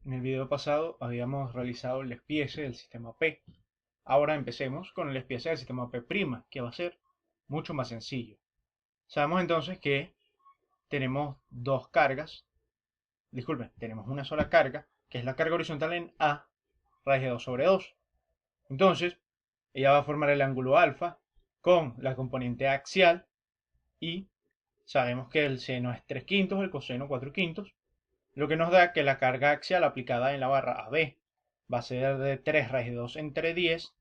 En el video pasado habíamos realizado el despiece del sistema P. Ahora empecemos con el despiece del sistema P', que va a ser mucho más sencillo. Sabemos entonces que tenemos dos cargas, disculpen, tenemos una sola carga, que es la carga horizontal en A, raíz de 2 sobre 2. Entonces, ella va a formar el ángulo alfa con la componente axial y sabemos que el seno es 3 quintos, el coseno 4 quintos, lo que nos da que la carga axial aplicada en la barra AB va a ser de 3 raíz de 2 entre 10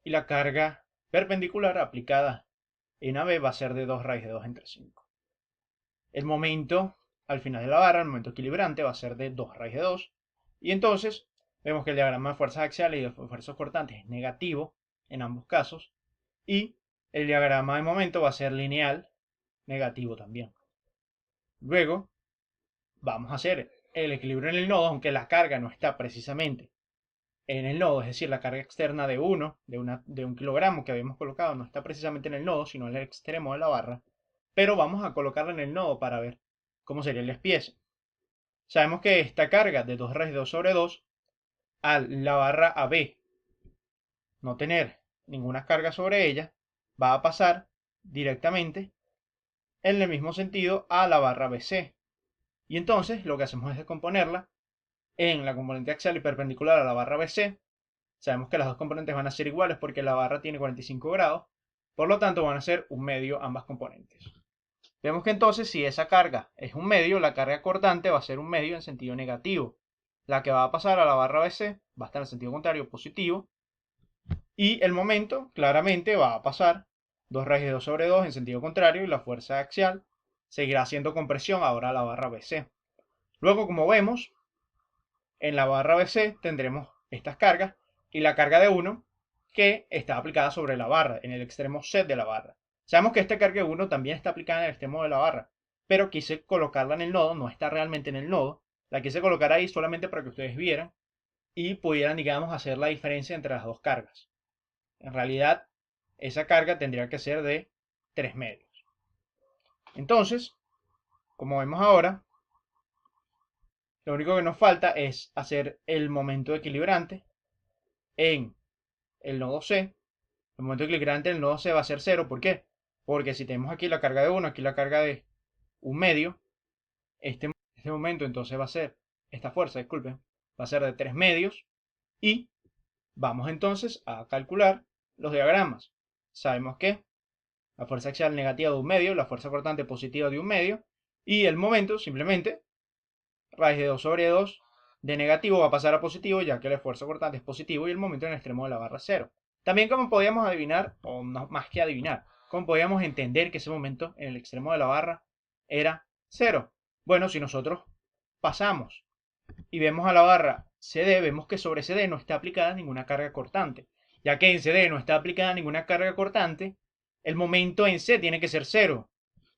y la carga perpendicular aplicada en AB va a ser de 2 raíz de 2 entre 5. El momento al final de la barra, el momento equilibrante, va a ser de 2 raíz de 2 y entonces vemos que el diagrama de fuerzas axiales y de fuerzas cortantes es negativo en ambos casos y el diagrama de momento va a ser lineal negativo también. Luego vamos a hacer el equilibrio en el nodo, aunque la carga no está precisamente en el nodo, es decir, la carga externa de 1, de un kilogramo que habíamos colocado, no está precisamente en el nodo, sino en el extremo de la barra, pero vamos a colocarla en el nodo para ver cómo sería el despiece. Sabemos que esta carga de 2 raíz de 2 sobre 2, a la barra AB no tener ninguna carga sobre ella, va a pasar directamente en el mismo sentido a la barra BC. Y entonces lo que hacemos es descomponerla en la componente axial y perpendicular a la barra BC. Sabemos que las dos componentes van a ser iguales porque la barra tiene 45 grados, por lo tanto van a ser un medio ambas componentes. Vemos que entonces si esa carga es un medio, la carga cortante va a ser un medio en sentido negativo. La que va a pasar a la barra BC va a estar en sentido contrario, positivo. Y el momento claramente va a pasar 2 raíz de 2 sobre 2 en sentido contrario y la fuerza axial seguirá haciendo compresión ahora a la barra BC. Luego, como vemos, en la barra BC tendremos estas cargas y la carga de 1 que está aplicada sobre la barra, en el extremo Z de la barra. Sabemos que esta carga de 1 también está aplicada en el extremo de la barra, pero quise colocarla en el nodo, no está realmente en el nodo, la quise colocar ahí solamente para que ustedes vieran y pudieran, digamos, hacer la diferencia entre las dos cargas. En realidad, esa carga tendría que ser de 3 medios. Entonces, como vemos ahora, lo único que nos falta es hacer el momento equilibrante en el nodo C. El momento equilibrante en el nodo C va a ser 0. ¿Por qué? Porque si tenemos aquí la carga de 1, aquí la carga de un medio, este momento entonces va a ser, esta fuerza, disculpen, va a ser de 3 medios. Y vamos entonces a calcular los diagramas. Sabemos que la fuerza axial negativa de un medio, la fuerza cortante positiva de un medio, y el momento simplemente raíz de 2 sobre 2 de negativo va a pasar a positivo, ya que el esfuerzo cortante es positivo y el momento en el extremo de la barra es 0. También como podíamos adivinar, o no, más que adivinar, como podíamos entender que ese momento en el extremo de la barra era 0. Bueno, si nosotros pasamos y vemos a la barra CD, vemos que sobre CD no está aplicada ninguna carga cortante. Ya que en CD no está aplicada ninguna carga cortante, el momento en C tiene que ser 0.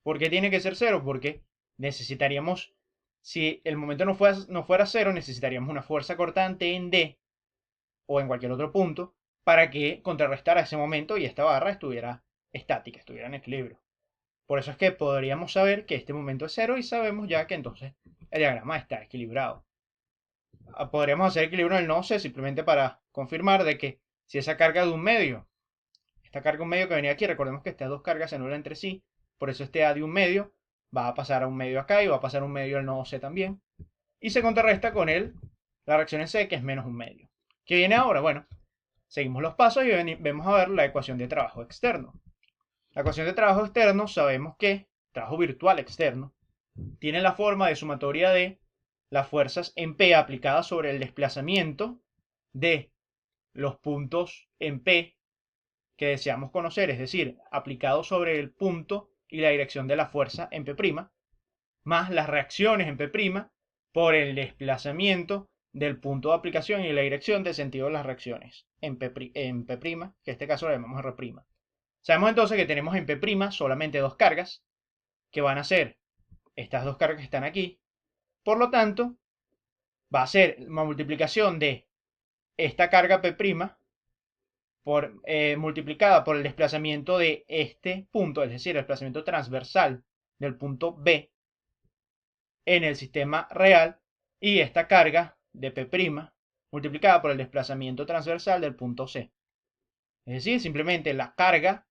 ¿Por qué tiene que ser 0? Porque necesitaríamos, si el momento no fuera 0, necesitaríamos una fuerza cortante en D o en cualquier otro punto para que contrarrestara ese momento y esta barra estuviera estática, estuviera en equilibrio. Por eso es que podríamos saber que este momento es 0 y sabemos ya que entonces el diagrama está equilibrado. Podríamos hacer equilibrio en el nodo C simplemente para confirmar de que si esa carga de un medio, esta carga de un medio que venía aquí, recordemos que estas dos cargas se anulan entre sí, por eso este A de un medio va a pasar a un medio acá y va a pasar a un medio al nodo C también. Y se contrarresta con la reacción en C, que es menos un medio. ¿Qué viene ahora? Bueno, seguimos los pasos y vemos a ver la ecuación de trabajo externo. La ecuación de trabajo externo sabemos que, trabajo virtual externo, tiene la forma de sumatoria de las fuerzas en P aplicadas sobre el desplazamiento de los puntos en P que deseamos conocer, es decir, aplicado sobre el punto y la dirección de la fuerza en P', más las reacciones en P' por el desplazamiento del punto de aplicación y la dirección del sentido de las reacciones en P', que en este caso le llamamos R'. Sabemos entonces que tenemos en P' solamente dos cargas, que van a ser estas dos cargas que están aquí. Por lo tanto, va a ser una multiplicación de esta carga P' multiplicada por el desplazamiento de este punto, es decir, el desplazamiento transversal del punto B en el sistema real, y esta carga de P' multiplicada por el desplazamiento transversal del punto C. Es decir, simplemente la carga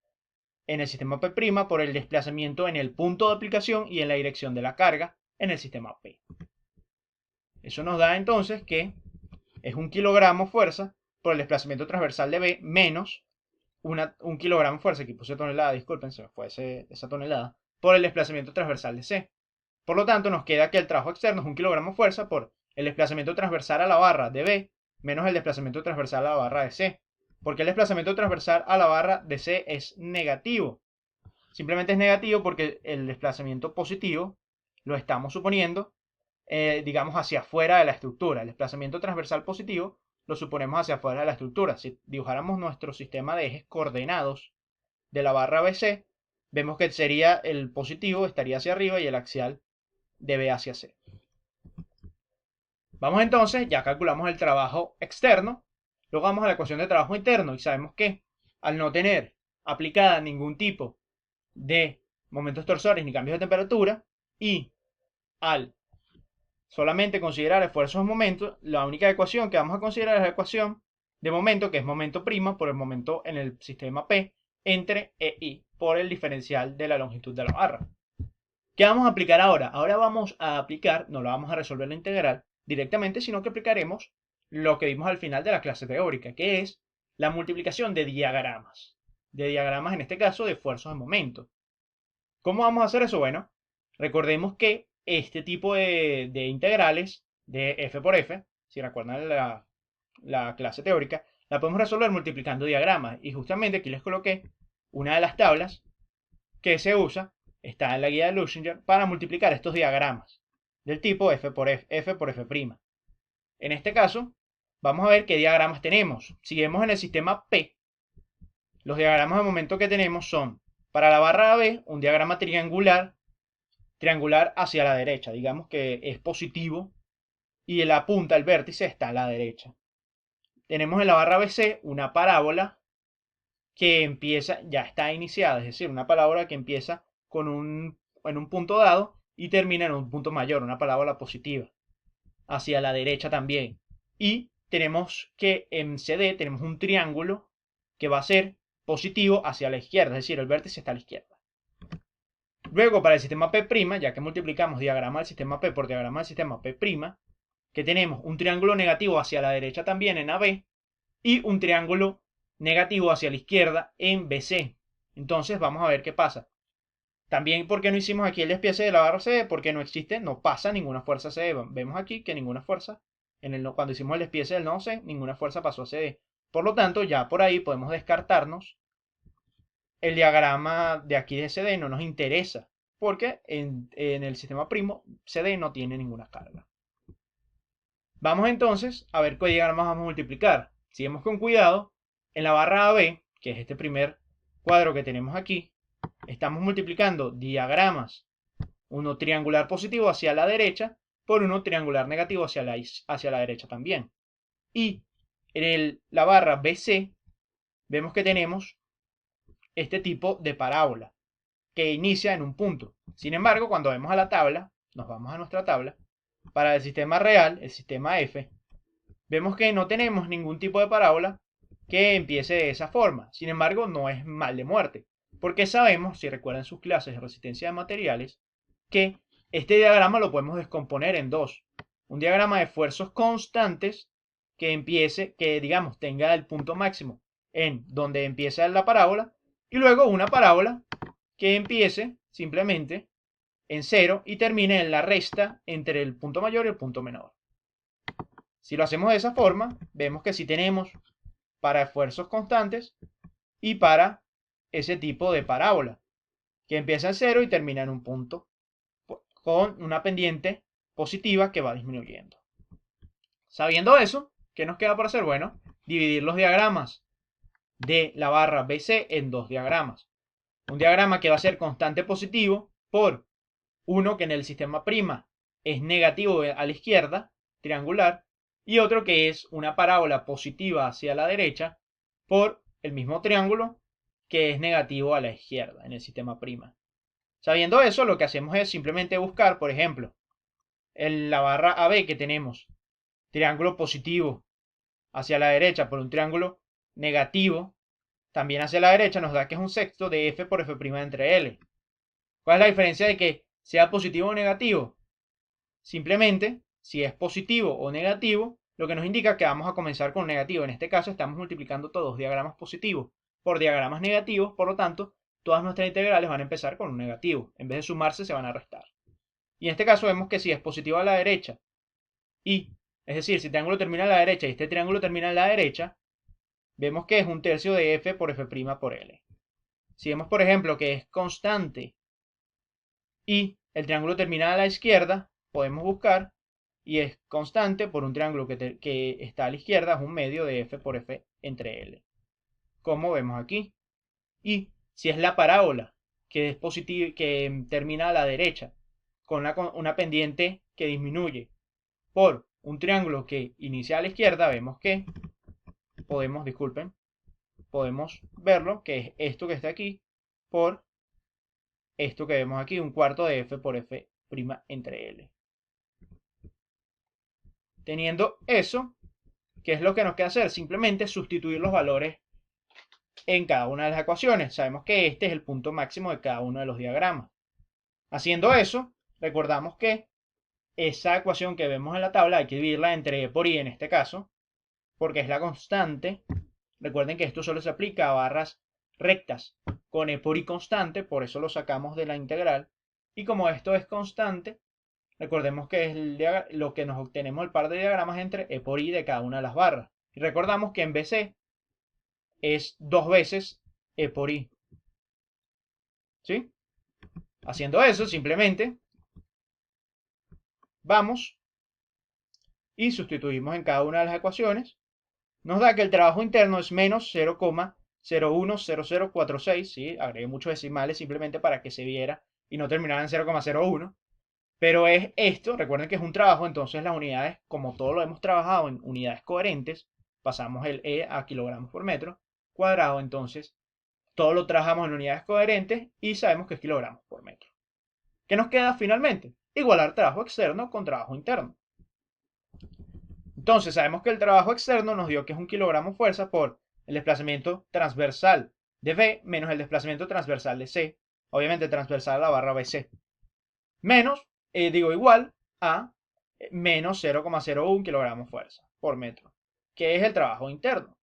en el sistema P' por el desplazamiento en el punto de aplicación y en la dirección de la carga en el sistema P. Eso nos da entonces que es 1 kilogramo fuerza por el desplazamiento transversal de B menos 1 kilogramo fuerza, aquí puse tonelada, disculpen, se me fue esa tonelada, por el desplazamiento transversal de C. Por lo tanto, nos queda que el trabajo externo es 1 kilogramo fuerza por el desplazamiento transversal a la barra de B menos el desplazamiento transversal a la barra de C. Porque el desplazamiento transversal a la barra de C es negativo. Simplemente es negativo porque el desplazamiento positivo lo estamos suponiendo, digamos, hacia afuera de la estructura. El desplazamiento transversal positivo lo suponemos hacia afuera de la estructura. Si dibujáramos nuestro sistema de ejes coordenados de la barra BC, vemos que sería el positivo estaría hacia arriba y el axial de B hacia C. Vamos entonces, ya calculamos el trabajo externo, luego vamos a la ecuación de trabajo interno y sabemos que al no tener aplicada ningún tipo de momentos torsores ni cambios de temperatura y al solamente considerar esfuerzos en momentos, la única ecuación que vamos a considerar es la ecuación de momento, que es momento prima por el momento en el sistema P entre E y I por el diferencial de la longitud de la barra. ¿Qué vamos a aplicar ahora? Ahora vamos a aplicar, no lo vamos a resolver la integral directamente, sino que aplicaremos lo que vimos al final de la clase teórica, que es la multiplicación de diagramas. De diagramas, en este caso, de esfuerzos en momento. ¿Cómo vamos a hacer eso? Bueno, recordemos que este tipo de integrales de f por f, si recuerdan la clase teórica, la podemos resolver multiplicando diagramas. Y justamente aquí les coloqué una de las tablas que se usa, está en la guía de Luchinger, para multiplicar estos diagramas del tipo f por f'. En este caso, vamos a ver qué diagramas tenemos. Si vemos en el sistema P, los diagramas de momento que tenemos son, para la barra B, un diagrama triangular hacia la derecha. Digamos que es positivo y la punta, el vértice, está a la derecha. Tenemos en la barra BC una parábola que empieza, ya está iniciada, es decir, una parábola que empieza en un punto dado y termina en un punto mayor, una parábola positiva, hacia la derecha también. Y tenemos que en CD tenemos un triángulo que va a ser positivo hacia la izquierda, es decir, el vértice está a la izquierda. Luego, para el sistema P', ya que multiplicamos diagrama del sistema P por diagrama del sistema P', que tenemos un triángulo negativo hacia la derecha también en AB y un triángulo negativo hacia la izquierda en BC. Entonces, vamos a ver qué pasa. También, ¿por qué no hicimos aquí el despiece de la barra CD? Porque no existe, no pasa ninguna fuerza CD. Vemos aquí que ninguna fuerza, cuando hicimos el despiece del nodo C, ninguna fuerza pasó a CD. Por lo tanto, ya por ahí podemos descartarnos. El diagrama de aquí de CD no nos interesa, porque en el sistema primo CD no tiene ninguna carga. Vamos entonces a ver qué diagramas vamos a multiplicar. Si vemos con cuidado, en la barra AB, que es este primer cuadro que tenemos aquí, estamos multiplicando diagramas, uno triangular positivo hacia la derecha por uno triangular negativo hacia la derecha también. Y en la barra BC vemos que tenemos este tipo de parábola que inicia en un punto. Sin embargo, cuando vemos a la tabla, nos vamos a nuestra tabla, para el sistema real, el sistema F, vemos que no tenemos ningún tipo de parábola que empiece de esa forma. Sin embargo, no es mal de muerte, porque sabemos, si recuerdan sus clases de resistencia de materiales, que este diagrama lo podemos descomponer en dos. Un diagrama de esfuerzos constantes que digamos tenga el punto máximo en donde empieza la parábola, y luego una parábola que empiece simplemente en 0 y termine en la resta entre el punto mayor y el punto menor. Si lo hacemos de esa forma, vemos que sí tenemos para esfuerzos constantes y para ese tipo de parábola, que empieza en 0 y termina en un punto, con una pendiente positiva que va disminuyendo. Sabiendo eso, ¿qué nos queda por hacer? Bueno, dividir los diagramas de la barra BC en dos diagramas. Un diagrama que va a ser constante positivo por uno que en el sistema prima es negativo a la izquierda, triangular, y otro que es una parábola positiva hacia la derecha por el mismo triángulo que es negativo a la izquierda en el sistema prima. Sabiendo eso, lo que hacemos es simplemente buscar, por ejemplo, en la barra AB que tenemos triángulo positivo hacia la derecha por un triángulo negativo también hacia la derecha, nos da que es un sexto de f por f' entre L. ¿Cuál es la diferencia de que sea positivo o negativo? Simplemente, si es positivo o negativo, lo que nos indica que vamos a comenzar con negativo. En este caso estamos multiplicando todos diagramas positivos por diagramas negativos, por lo tanto, todas nuestras integrales van a empezar con un negativo. En vez de sumarse, se van a restar. Y en este caso vemos que si es positivo a la derecha, es decir, si el triángulo termina a la derecha y este triángulo termina a la derecha, vemos que es un tercio de f por f' por L. Si vemos, por ejemplo, que es constante y el triángulo termina a la izquierda, podemos buscar y es constante por un triángulo que está a la izquierda, es un medio de f por f entre L, como vemos aquí. Y si es la parábola que es positiva, que termina a la derecha, con una pendiente que disminuye por un triángulo que inicia a la izquierda, vemos que podemos verlo, que es esto que está aquí, por esto que vemos aquí, un cuarto de f por f' entre L. Teniendo eso, ¿qué es lo que nos queda hacer? Simplemente sustituir los valores en cada una de las ecuaciones. Sabemos que este es el punto máximo de cada uno de los diagramas. Haciendo eso, recordamos que esa ecuación que vemos en la tabla hay que dividirla entre e por i en este caso, porque es la constante. Recuerden que esto solo se aplica a barras rectas con e por i constante, por eso lo sacamos de la integral. Y como esto es constante, recordemos que es lo que nos obtenemos el par de diagramas entre e por i de cada una de las barras. Y recordamos que en BC es 2 veces e por i. ¿Sí? Haciendo eso, simplemente vamos y sustituimos en cada una de las ecuaciones. Nos da que el trabajo interno es menos 0,010046. ¿Sí? Agregué muchos decimales simplemente para que se viera y no terminara en 0,01. Pero es esto, recuerden que es un trabajo, entonces las unidades, como todo lo hemos trabajado en unidades coherentes, pasamos el E a kilogramos por metro cuadrado, entonces todo lo trabajamos en unidades coherentes y sabemos que es kilogramos por metro. ¿Qué nos queda finalmente? Igualar trabajo externo con trabajo interno. Entonces sabemos que el trabajo externo nos dio que es un kilogramo fuerza por el desplazamiento transversal de B menos el desplazamiento transversal de C, obviamente transversal a la barra BC, menos, igual a menos 0,01 kilogramos fuerza por metro, que es el trabajo interno.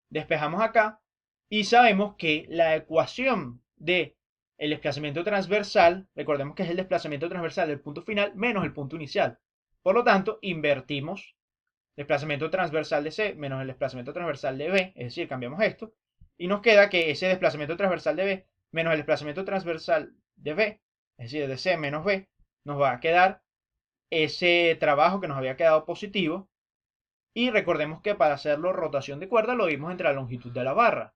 Despejamos acá y sabemos que la ecuación de el desplazamiento transversal, recordemos que es el desplazamiento transversal del punto final menos el punto inicial. Por lo tanto, invertimos desplazamiento transversal de C menos el desplazamiento transversal de B, es decir, cambiamos esto, y nos queda que ese desplazamiento transversal de B menos el desplazamiento transversal de B, es decir, de C menos B, nos va a quedar ese trabajo que nos había quedado positivo. Y recordemos que para hacerlo rotación de cuerda lo vimos entre la longitud de la barra.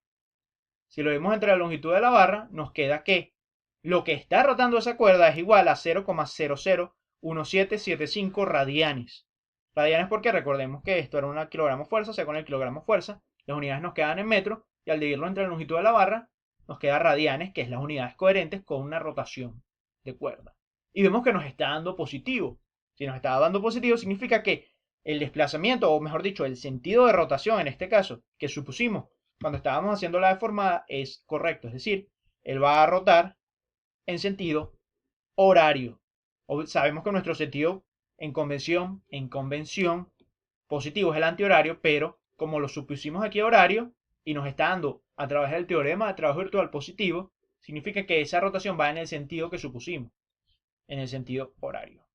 Si lo vimos entre la longitud de la barra, nos queda que lo que está rotando esa cuerda es igual a 0,001775 radianes. Radianes porque recordemos que esto era un kilogramo fuerza, o sea, con el kilogramo fuerza, las unidades nos quedan en metros, y al dividirlo entre la longitud de la barra, nos queda radianes, que es las unidades coherentes con una rotación de cuerda. Y vemos que nos está dando positivo. Si nos está dando positivo, significa que el desplazamiento, o mejor dicho, el sentido de rotación, en este caso, que supusimos cuando estábamos haciendo la deformada, es correcto. Es decir, él va a rotar en sentido horario. Sabemos que nuestro sentido en convención, positivo es el antihorario, pero como lo supusimos aquí horario y nos está dando a través del teorema de trabajo virtual positivo, significa que esa rotación va en el sentido que supusimos, en el sentido horario.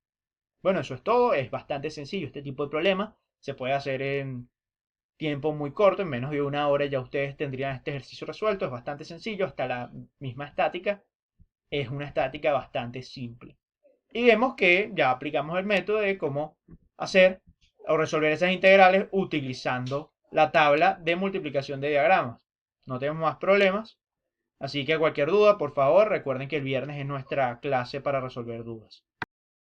Bueno, eso es todo, es bastante sencillo este tipo de problema, se puede hacer en tiempo muy corto, en menos de una hora ya ustedes tendrían este ejercicio resuelto, es bastante sencillo, hasta la misma estática es una estática bastante simple. Y vemos que ya aplicamos el método de cómo hacer o resolver esas integrales utilizando la tabla de multiplicación de diagramas. No tenemos más problemas, así que cualquier duda, por favor, recuerden que el viernes es nuestra clase para resolver dudas.